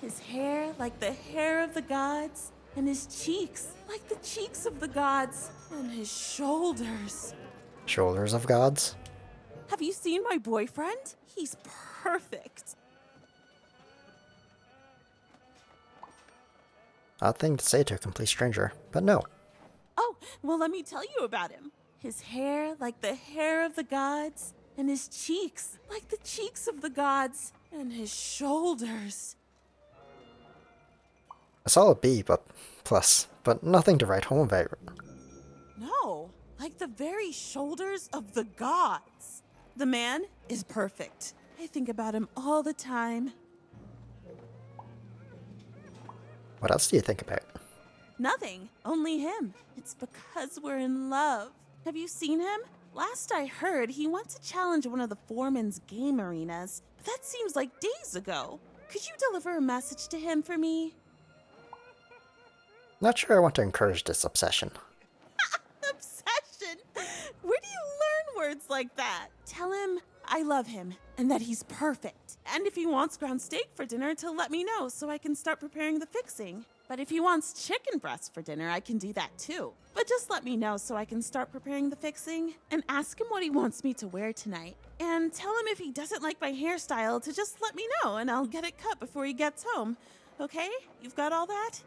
His hair like the hair of the gods, and his cheeks like the cheeks of the gods, and his shoulders. Shoulders of gods? Have you seen my boyfriend? He's perfect. Odd thing to say to a complete stranger, but no. Oh, well, let me tell you about him. His hair like the hair of the gods, and his cheeks like the cheeks of the gods, and his shoulders. A solid B, but plus, but nothing to write home about. No, like the very shoulders of the gods. The man is perfect. I think about him all the time. What else do you think about? Nothing, only him. It's because we're in love. Have you seen him? Last I heard, he wants to challenge one of the foreman's game arenas, but that seems like days ago. Could you deliver a message to him for me? Not sure I want to encourage this obsession. Obsession? Where do you learn words like that? Tell him I love him and that he's perfect. And if he wants ground steak for dinner, to let me know so I can start preparing the fixing. But if he wants chicken breast for dinner, I can do that too. But just let me know so I can start preparing the fixing. And ask him what he wants me to wear tonight. And tell him if he doesn't like my hairstyle to just let me know and I'll get it cut before he gets home. Okay? You've got all that?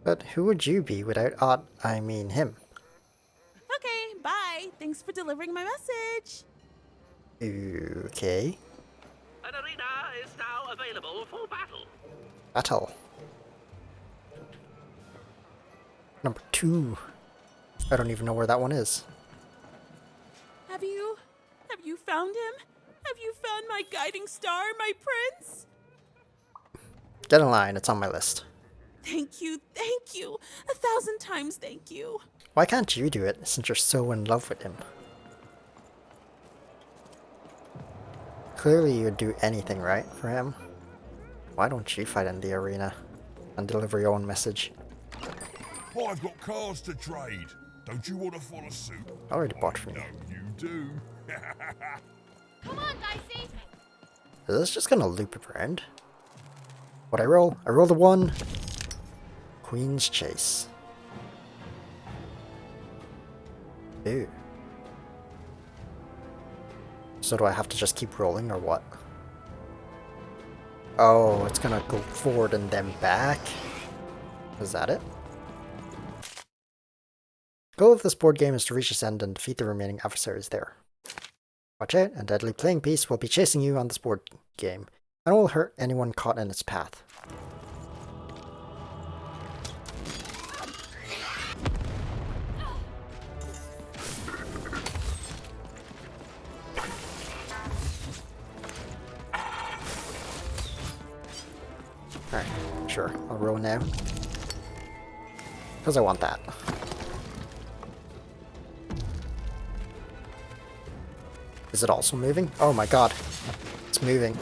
But who would you be without I mean him? Okay, bye. Thanks for delivering my message. Okay. An arena is now available for battle. Battle. Number 2. I don't even know where that one is. Have you found him? Have you found my guiding star, my prince? Get in line, it's on my list. Thank you, 1,000 times thank you. Why can't you do it, since you're so in love with him? Clearly you'd do anything, right, for him? Why don't you fight in the arena and deliver your own message? I've got cars to trade. Don't you want to follow suit? I already bought from you. No, you do. Come on, Dicey! Is this just gonna loop around? What I roll? I roll the 1. Queen's Chase. Ew. So do I have to just keep rolling or what? Oh, it's gonna go forward and then back? Is that it? Goal of this board game is to reach its end and defeat the remaining adversaries there. Watch out, a deadly playing piece will be chasing you on this board game, and will hurt anyone caught in its path. Alright, sure, I'll roll now. Because I want that. Is it also moving? Oh my god. It's moving.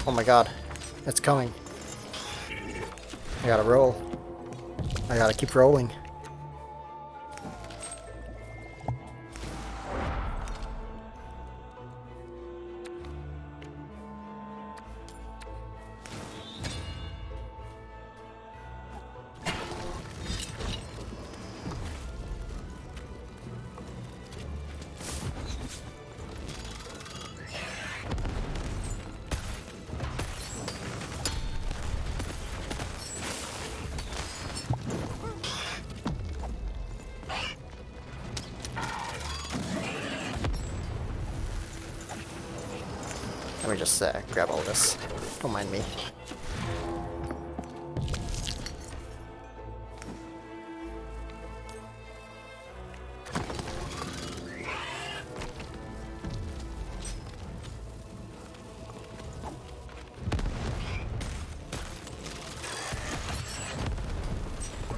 Oh my god. It's coming. I gotta roll. I gotta keep rolling. Let me just grab all this. Don't mind me.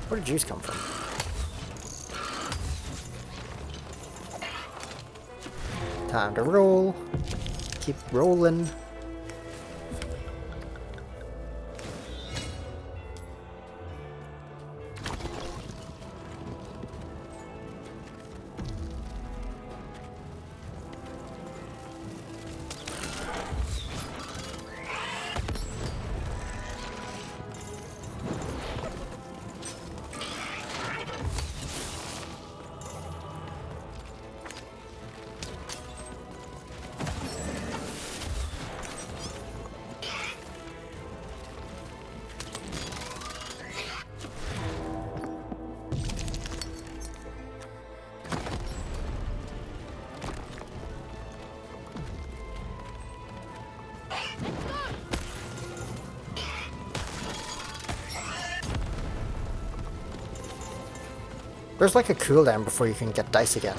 Where did juice come from? Time to roll. Keep rolling. There's like a cooldown before you can get dice again.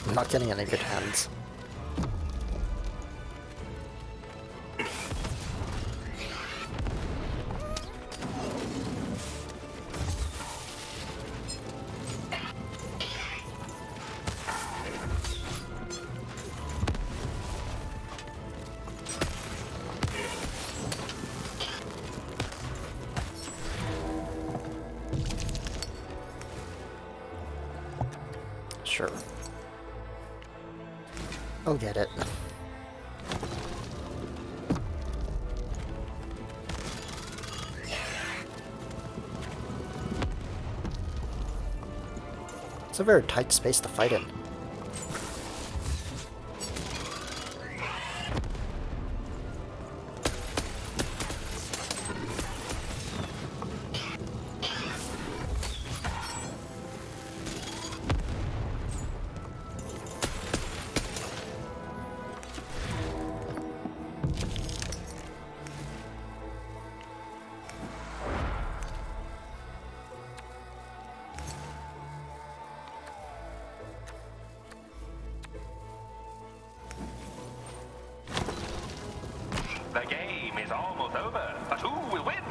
I'm not getting any good hands. Sure. I'll get it. It's a very tight space to fight in. The game is almost over, but who will win?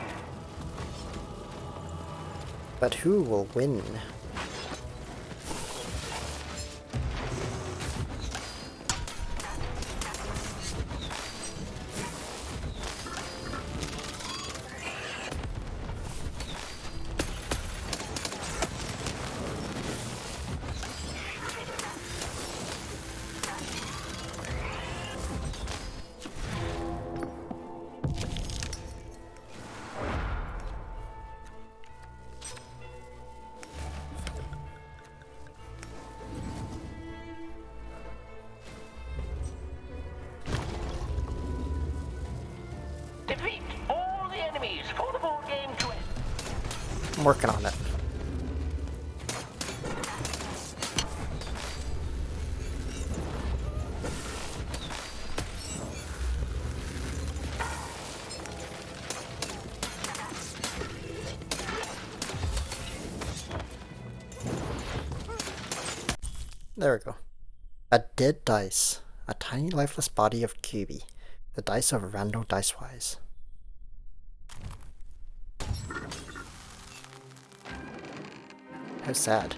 But who will win? Defeat all the enemies for the board game to end. I'm working on it. There we go. A dead dice. A tiny lifeless body of QB. The dice of Rando Dicewise. How sad.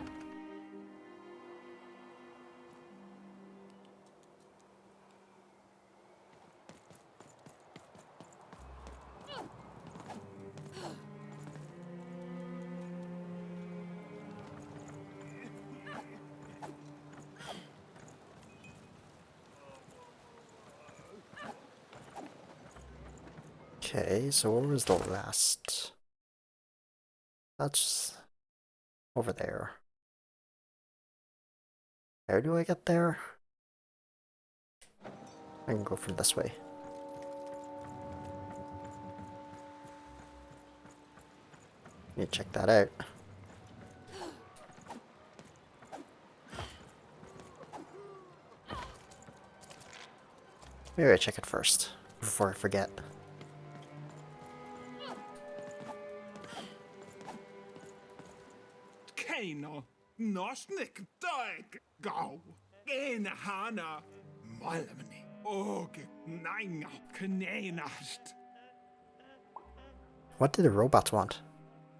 Okay, so where was the last? That's over there. How do I get there? I can go from this way. Need to check that out. Maybe I check it first, before I forget. Keiner, nosnik, dijk, gauw. Geen hana, malmeni, oge, nanga, knenast. What do the robots want?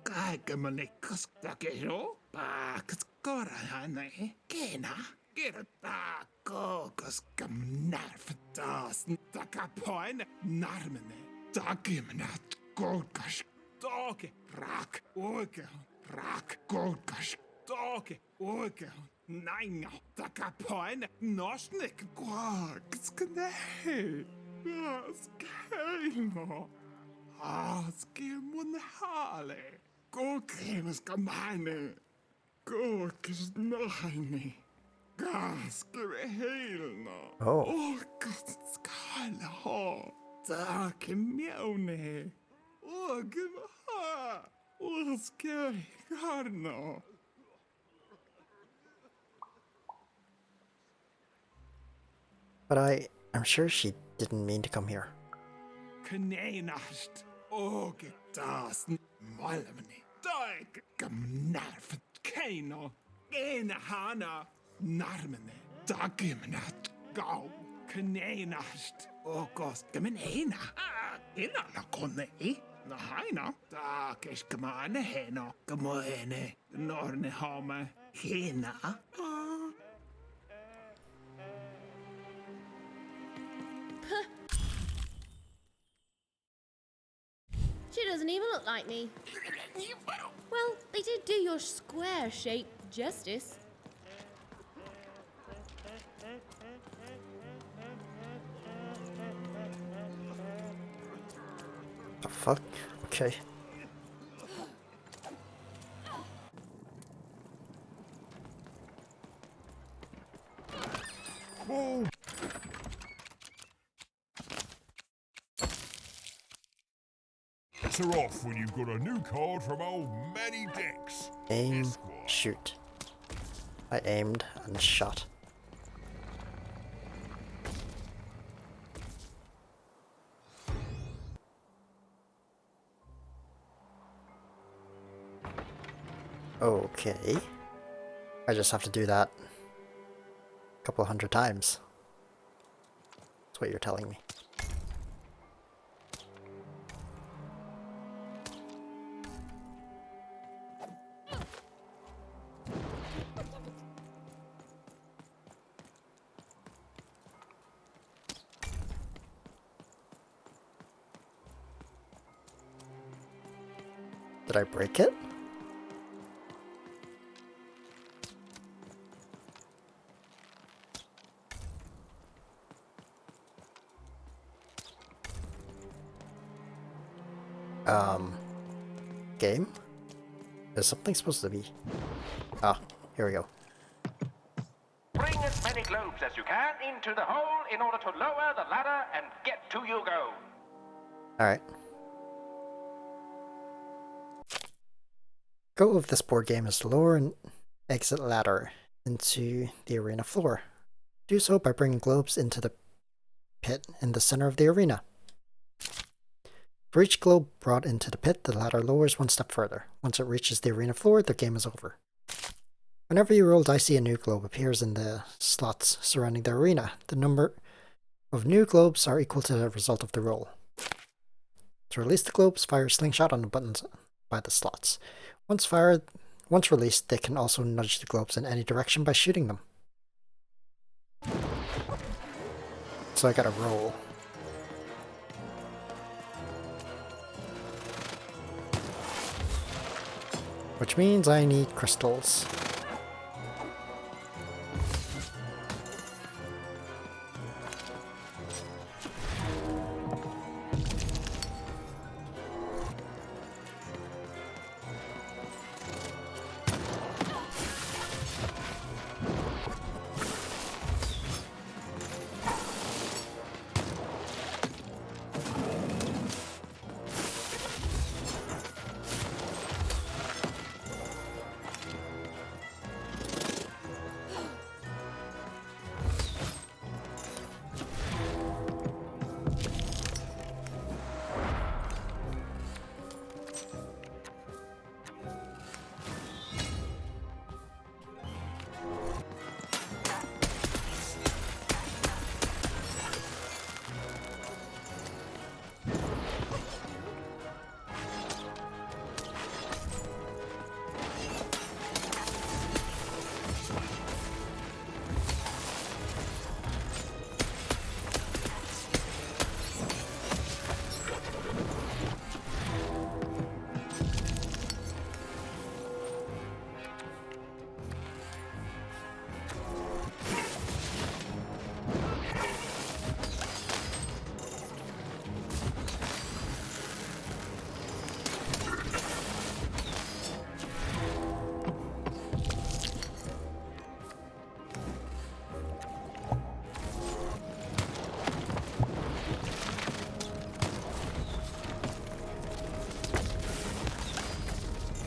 Kijk me niks, dat is zo. Pak het korane, kena. Gerta, kokos, kamnarftas, takapoin, narmene. Takimnat, kolkas, toke, rak, oge. Rak, goldgas, toke, oge, nanga, takapoin, nosnik, guak, sknei, skeno, skimun hale, gokremes kamane, gokes naine, gas helno, Oh. gas skala ha, take mione, oge ha. Scary, Cardinal. But I'm sure she didn't mean to come here. Kneinast og das malmni. Dag gamnarf keino. Ena hana narmene. Dagimnat gau. Kneinast og gos gamnena. Ina na konne. Na haina. Dag is gamane hena. Gamoene. Norne hame. Hena. She doesn't even look like me. Well, they did do your square shape justice. The fuck? Okay. Whoa! Her off when you've got a new card from old Manny Dex. Aim, Esquire. shoot. I aimed and shot. Okay. I just have to do that a couple hundred times. That's what you're telling me. Did I break it? Game? Is something supposed to be? Ah, here we go. Bring as many globes as you can into the hole in order to lower the ladder and get to your goal. Alright. Goal of this board game is to lower an exit ladder into the arena floor. Do so by bringing globes into the pit in the center of the arena. For each globe brought into the pit, the ladder lowers one step further. Once it reaches the arena floor, the game is over. Whenever you roll dice, a new globe appears in the slots surrounding the arena. The number of new globes are equal to the result of the roll. To release the globes, fire a slingshot on the buttons by the slots. Once released, they can also nudge the globes in any direction by shooting them. So I gotta roll. Which means I need crystals.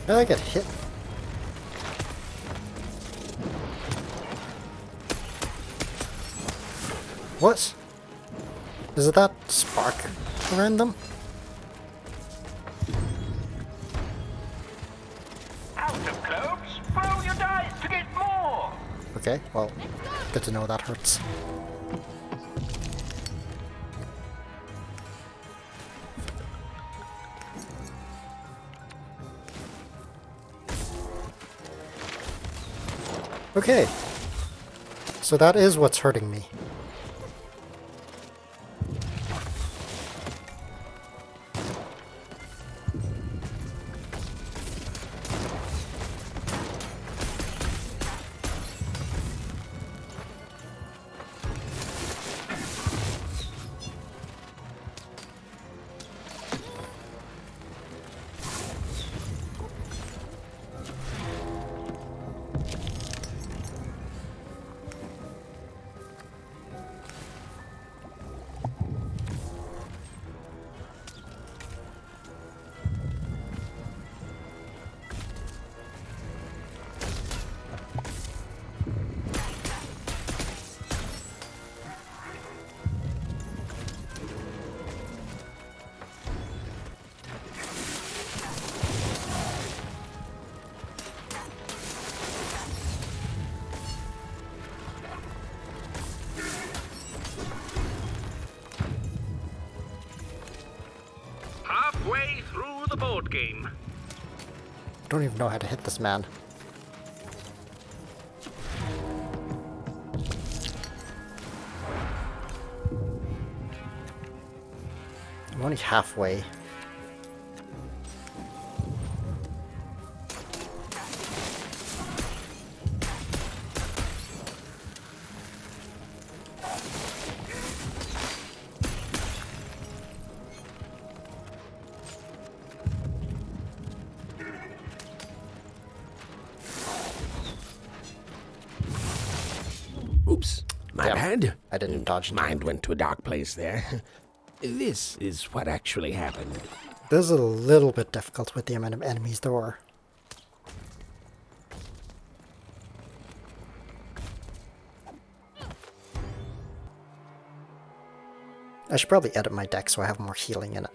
I get hit. What? Is it that spark around them? Out of globes, throw your dice to get more. Okay, well, good to know that hurts. Okay, so that is what's hurting me. Halfway through the board game. I don't even know how to hit this man. I'm only halfway. Oops, my Yeah, bad. I didn't dodge into Mind went to a dark place there. This is what actually happened. This is a little bit difficult with the amount of enemies there are. I should probably edit my deck so I have more healing in it.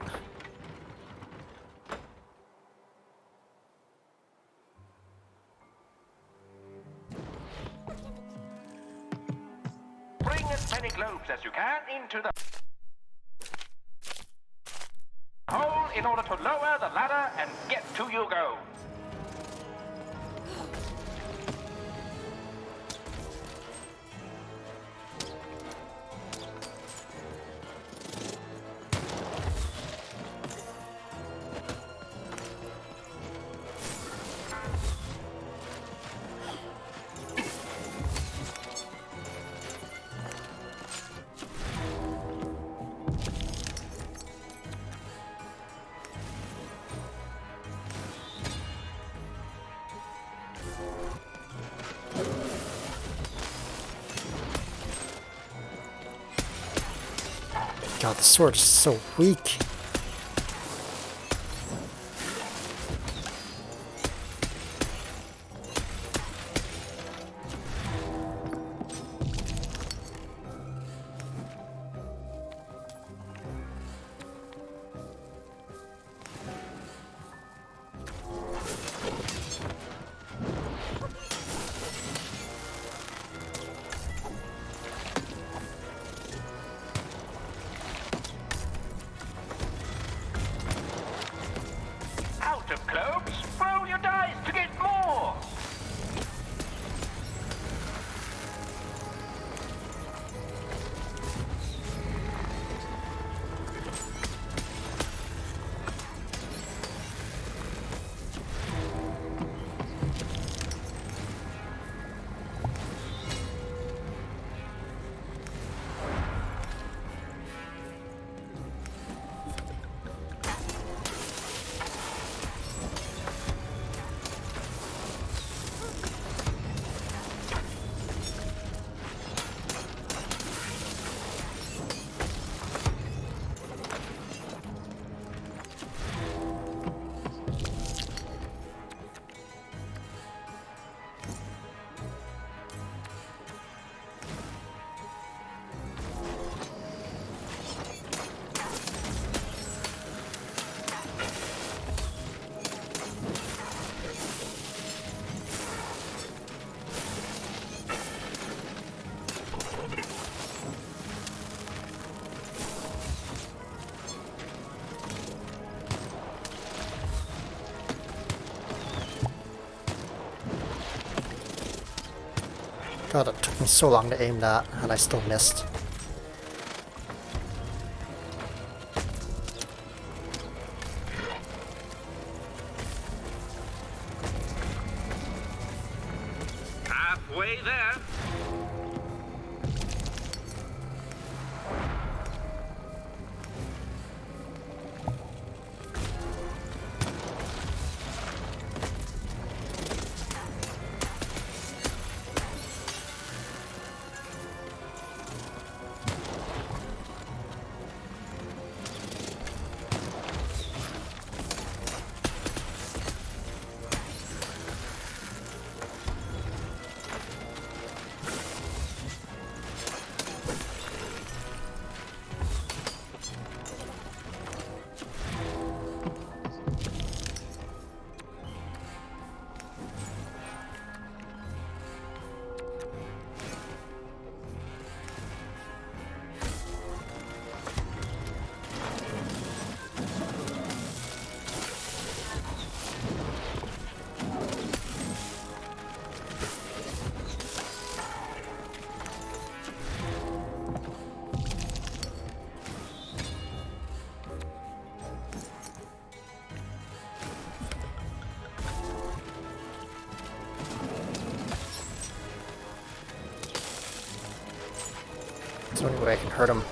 Bring as many globes as you can into the hole in order to lower the ladder and get to your goal. God, the sword is so weak. God, it took me so long to aim that, and I still missed. Halfway there. There's the only way I can hurt him.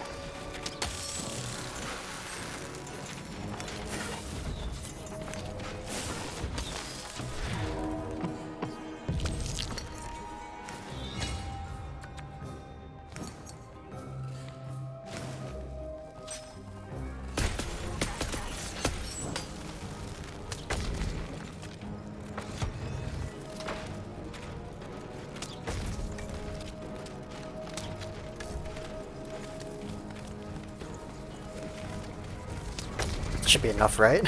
Should be enough, right?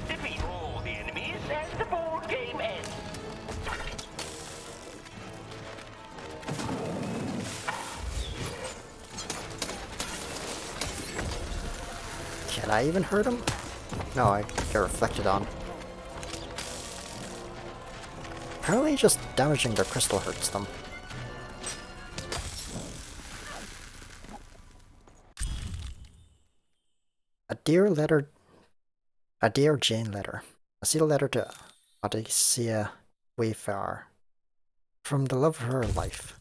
Defeat all the enemies and the board game ends. Can I even hurt him? No, I get reflected on. Apparently just damaging their crystal hurts them. A Dear Jane letter. A sealed letter to Odysseia Wayfarer. From the love of her life.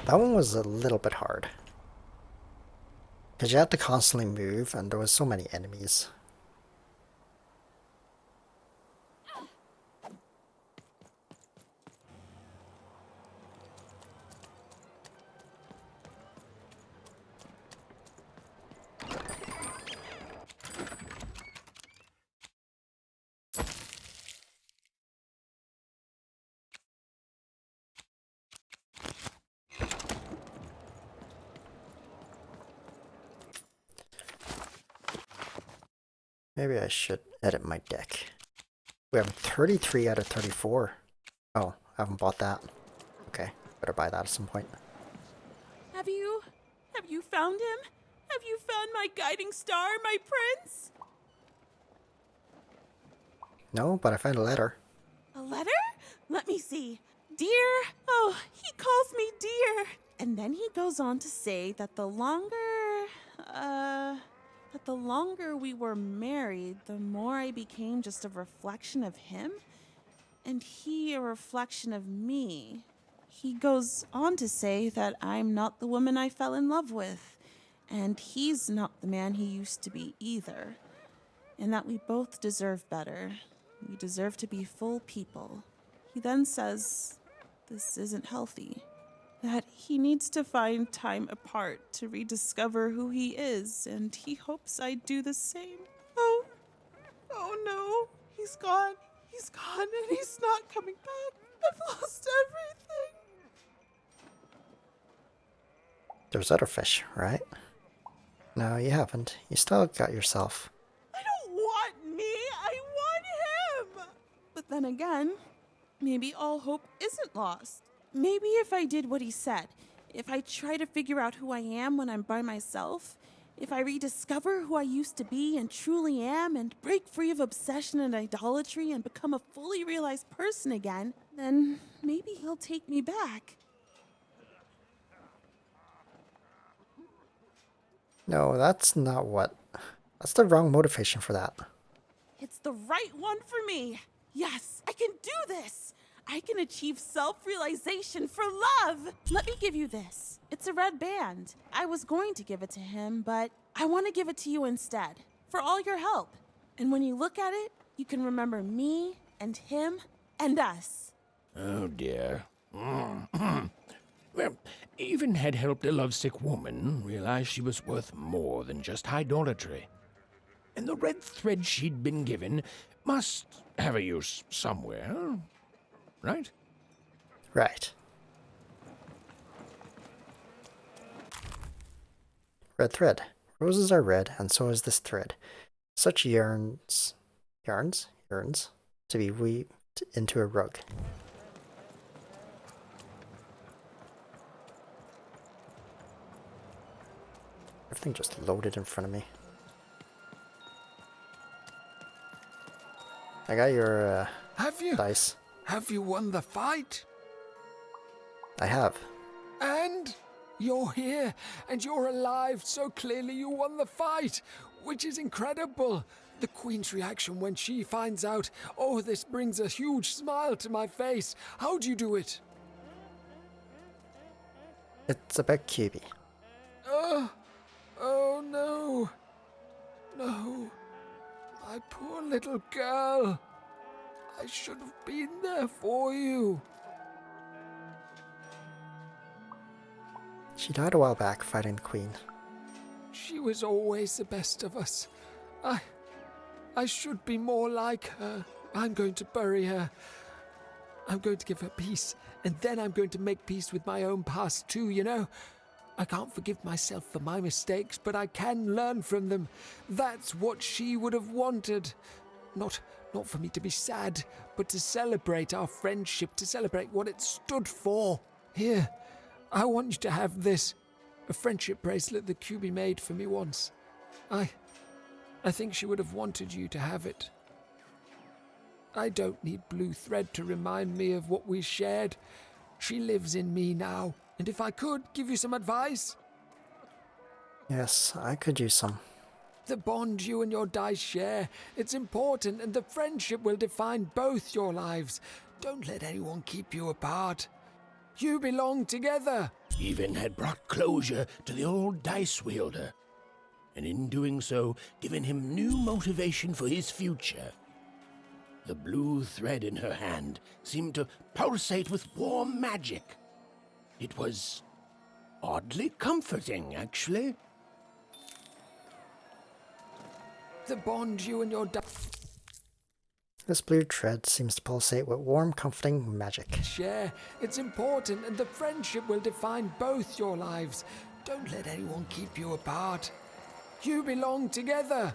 That one was a little bit hard. Because you had to constantly move and there was so many enemies. Maybe I should edit my deck. We have 33 out of 34. Oh, I haven't bought that. Okay, better buy that at some point. Have you found him? Have you found my guiding star, my prince? No, but I found a letter. A letter? Let me see. Dear, oh, he calls me dear. And then he goes on to say that the longer we were married, the more I became just a reflection of him, and he a reflection of me. He goes on to say that I'm not the woman I fell in love with, and he's not the man he used to be either, and that we both deserve better. We deserve to be full people. He then says this isn't healthy, that he needs to find time apart to rediscover who he is, and he hopes I do the same. Oh no, he's gone, and he's not coming back. I've lost everything. There's other fish, right? No, you haven't. You still got yourself. I don't want me, I want him! But then again, maybe all hope isn't lost. Maybe if I did what he said, if I try to figure out who I am when I'm by myself, if I rediscover who I used to be and truly am and break free of obsession and idolatry and become a fully realized person again, then maybe he'll take me back. No, that's not what. That's the wrong motivation for that. It's the right one for me. Yes, I can do this. I can achieve self-realization for love. Let me give you this. It's a red band. I was going to give it to him, but I want to give it to you instead. For all your help. And when you look at it, you can remember me and him and us. Oh dear. Well, even had helped a lovesick woman realize she was worth more than just idolatry. And the red thread she'd been given must have a use somewhere, right? Right. Red thread. Roses are red, and so is this thread. Such yarns to be weaved into a rug. Everything just loaded in front of me. I got your Have you? dice. Have you won the fight? I have. And you're here, and you're alive, so clearly you won the fight, which is incredible. The Queen's reaction when she finds out, oh, this brings a huge smile to my face. How do you do it? It's about QB. Oh no. No. My poor little girl. I should have been there for you. She died a while back fighting the Queen. She was always the best of us. I should be more like her. I'm going to bury her. I'm going to give her peace, and then I'm going to make peace with my own past too, you know? I can't forgive myself for my mistakes, but I can learn from them. That's what she would have wanted. Not for me to be sad, but to celebrate our friendship, to celebrate what it stood for. Here, I want you to have this. A friendship bracelet that QB made for me once. I think she would have wanted you to have it. I don't need blue thread to remind me of what we shared. She lives in me now, and if I could give you some advice. Yes, I could use some. The bond you and your dice share, it's important, and the friendship will define both your lives. Don't let anyone keep you apart. You belong together. Even had brought closure to the old dice wielder, and in doing so, given him new motivation for his future. The blue thread in her hand seemed to pulsate with warm magic. It was oddly comforting, actually. The bond you and your dice This blue thread seems to pulsate with warm, comforting magic. share, it's important, and the friendship will define both your lives. Don't let anyone keep you apart. You belong together.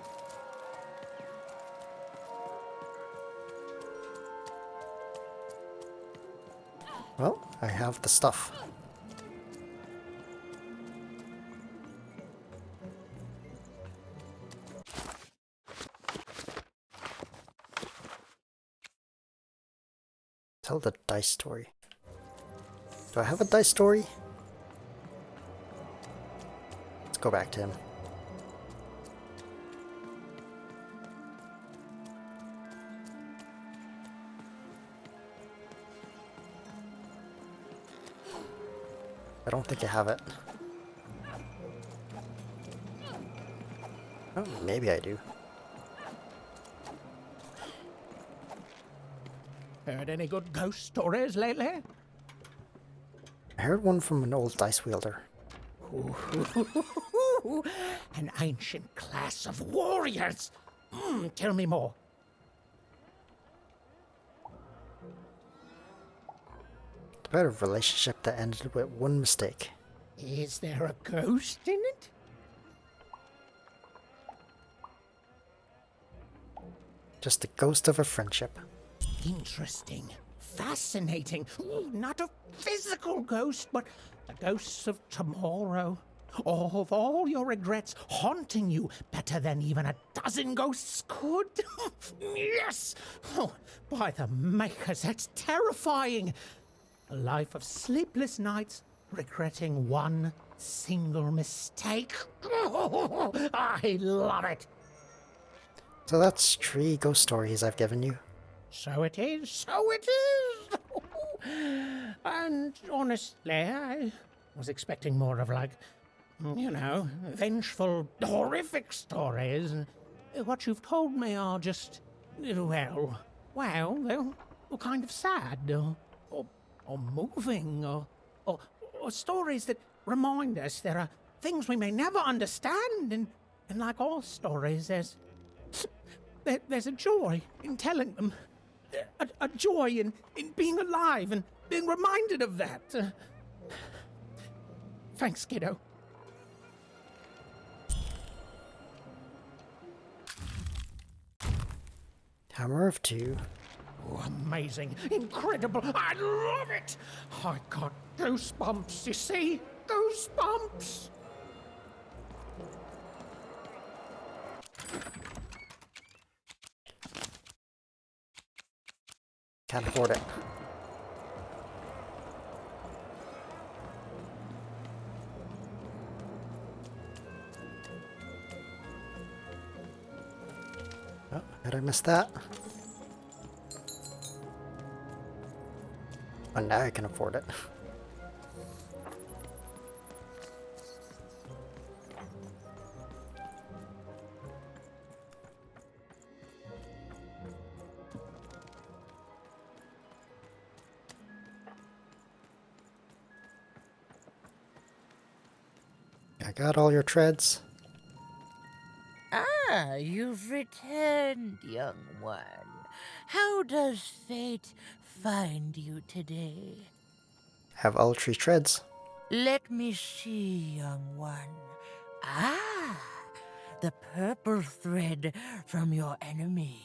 Well, I have the stuff. Tell the dice story. Do I have a dice story? Let's go back to him. I don't think I have it. Oh, maybe I do. Heard any good ghost stories lately? I heard one from an old dice wielder. An ancient class of warriors. Tell me more. About a relationship that ended with one mistake. Is there a ghost in it? Just the ghost of a friendship. Interesting. Fascinating. Not a physical ghost, but the ghosts of tomorrow, of all your regrets haunting you better than even a dozen ghosts could. Yes! Oh, by the makers, that's terrifying. A life of sleepless nights, regretting one single mistake. Oh, I love it. So that's 3 ghost stories I've given you. So it is, so it is. And honestly, I was expecting more of, like, you know, vengeful, horrific stories. What you've told me are just, well, they're kind of sad, or moving, or stories that remind us there are things we may never understand, and like all stories, there's a joy in telling them, a joy in being alive and being reminded of that. Thanks, kiddo. Hammer of 2. Oh, amazing, incredible, I love it! I got goosebumps, you see? Goosebumps! Can't afford it. Oh, did I miss that? Oh, now I can afford it. I got all your treads. Ah, you've returned, young one. How does fate find you today? Have all 3 treads. Let me see, young one. Ah, the purple thread from your enemy.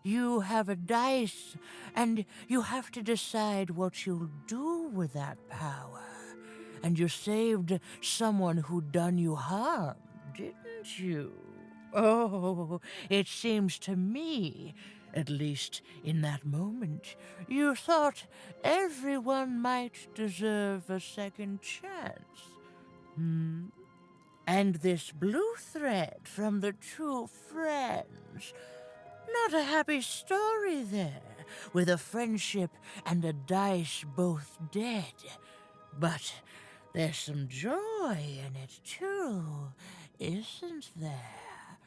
You have a dice, and you have to decide what you'll do with that power. And you saved someone who'd done you harm, didn't you? Oh, it seems to me, at least in that moment, you thought everyone might deserve a second chance. And this blue thread from the 2 friends. Not a happy story there, with a friendship and a dice both dead. But there's some joy in it, too, isn't there?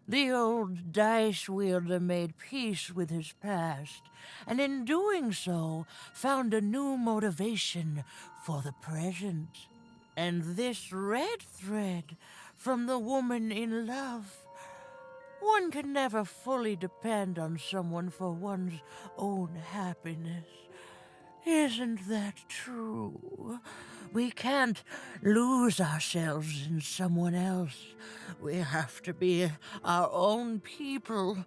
The old dice wielder made peace with his past, and in doing so, found a new motivation for the present. And this red thread from the woman in love. One can never fully depend on someone for one's own happiness. Isn't that true? We can't lose ourselves in someone else. We have to be our own people,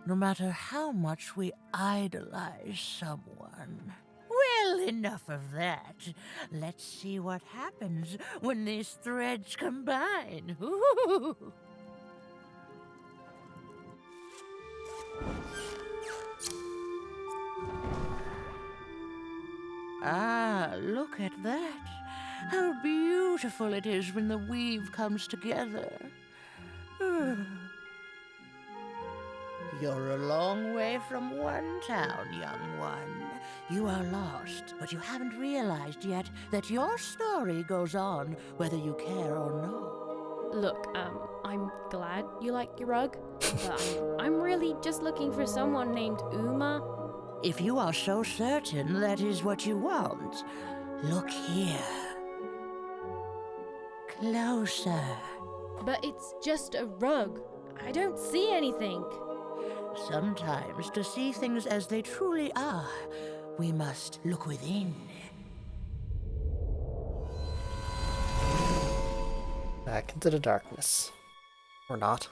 no matter how much we idolize someone. Well, enough of that. Let's see what happens when these threads combine. Ooh. Ah, look at that. How beautiful it is when the weave comes together. You're a long way from one town, young one. You are lost, but you haven't realized yet that your story goes on whether you care or not. Look, I'm glad you like your rug, but I'm really just looking for someone named Uma. If you are so certain that is what you want, look here. Closer. But it's just a rug. I don't see anything. Sometimes, to see things as they truly are, we must look within. Back into the darkness. Or not.